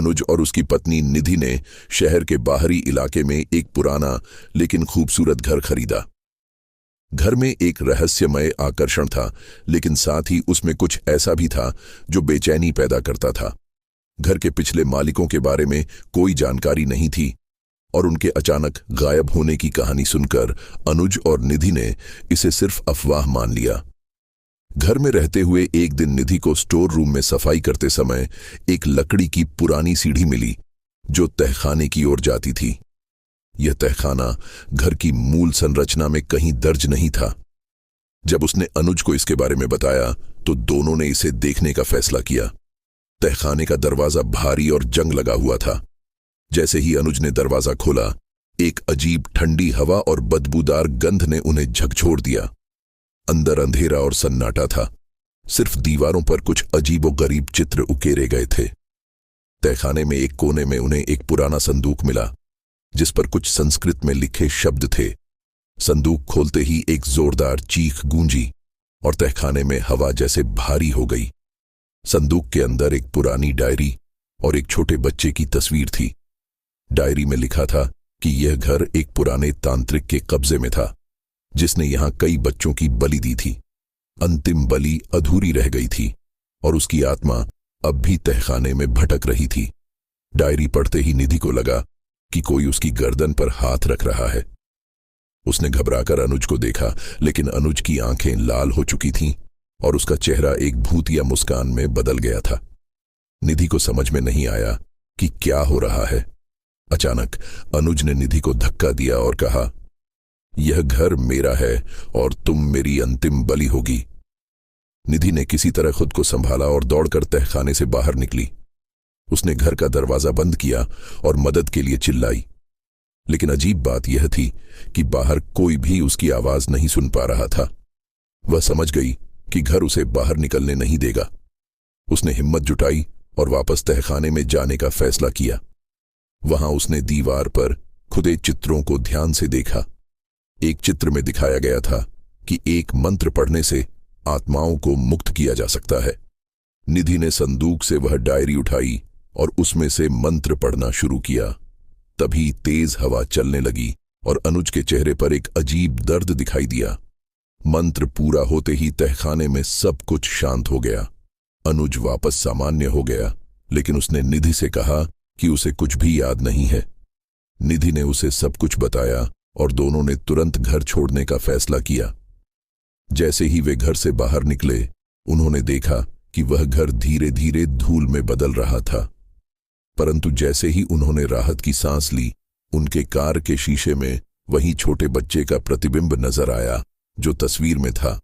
अनुज और उसकी पत्नी निधि ने शहर के बाहरी इलाके में एक पुराना लेकिन खूबसूरत घर खरीदा। घर में एक रहस्यमय आकर्षण था, लेकिन साथ ही उसमें कुछ ऐसा भी था जो बेचैनी पैदा करता था। घर के पिछले मालिकों के बारे में कोई जानकारी नहीं थी और उनके अचानक गायब होने की कहानी सुनकर अनुज और निधि ने इसे सिर्फ अफवाह मान लिया। घर में रहते हुए एक दिन निधि को स्टोर रूम में सफाई करते समय एक लकड़ी की पुरानी सीढ़ी मिली जो तहखाने की ओर जाती थी। यह तहखाना घर की मूल संरचना में कहीं दर्ज नहीं था। जब उसने अनुज को इसके बारे में बताया तो दोनों ने इसे देखने का फैसला किया। तहखाने का दरवाजा भारी और जंग लगा हुआ था। जैसे ही अनुज ने दरवाजा खोला, एक अजीब ठंडी हवा और बदबूदार गंध ने उन्हें झकझोर दिया। अंदर अंधेरा और सन्नाटा था। सिर्फ दीवारों पर कुछ अजीबोगरीब चित्र उकेरे गए थे। तहखाने में एक कोने में उन्हें एक पुराना संदूक मिला जिस पर कुछ संस्कृत में लिखे शब्द थे। संदूक खोलते ही एक जोरदार चीख गूंजी और तहखाने में हवा जैसे भारी हो गई। संदूक के अंदर एक पुरानी डायरी और एक छोटे बच्चे की तस्वीर थी। डायरी में लिखा था कि यह घर एक पुराने तांत्रिक के कब्जे में था जिसने यहां कई बच्चों की बलि दी थी। अंतिम बलि अधूरी रह गई थी और उसकी आत्मा अब भी तहखाने में भटक रही थी। डायरी पढ़ते ही निधि को लगा कि कोई उसकी गर्दन पर हाथ रख रहा है। उसने घबराकर अनुज को देखा, लेकिन अनुज की आंखें लाल हो चुकी थीं और उसका चेहरा एक भूतिया मुस्कान में बदल गया था। निधि को समझ में नहीं आया कि क्या हो रहा है। अचानक अनुज ने निधि को धक्का दिया और कहा, यह घर मेरा है और तुम मेरी अंतिम बलि होगी। निधि ने किसी तरह खुद को संभाला और दौड़कर तहखाने से बाहर निकली। उसने घर का दरवाजा बंद किया और मदद के लिए चिल्लाई, लेकिन अजीब बात यह थी कि बाहर कोई भी उसकी आवाज नहीं सुन पा रहा था। वह समझ गई कि घर उसे बाहर निकलने नहीं देगा। उसने हिम्मत जुटाई और वापस तहखाने में जाने का फैसला किया। वहां उसने दीवार पर खुदे चित्रों को ध्यान से देखा। एक चित्र में दिखाया गया था कि एक मंत्र पढ़ने से आत्माओं को मुक्त किया जा सकता है। निधि ने संदूक से वह डायरी उठाई और उसमें से मंत्र पढ़ना शुरू किया। तभी तेज हवा चलने लगी और अनुज के चेहरे पर एक अजीब दर्द दिखाई दिया। मंत्र पूरा होते ही तहखाने में सब कुछ शांत हो गया। अनुज वापस सामान्य हो गया, लेकिन उसने निधि से कहा कि उसे कुछ भी याद नहीं है। निधि ने उसे सब कुछ बताया और दोनों ने तुरंत घर छोड़ने का फैसला किया। जैसे ही वे घर से बाहर निकले, उन्होंने देखा कि वह घर धीरे धीरे धूल में बदल रहा था। परंतु जैसे ही उन्होंने राहत की सांस ली, उनके कार के शीशे में वही छोटे बच्चे का प्रतिबिंब नजर आया जो तस्वीर में था।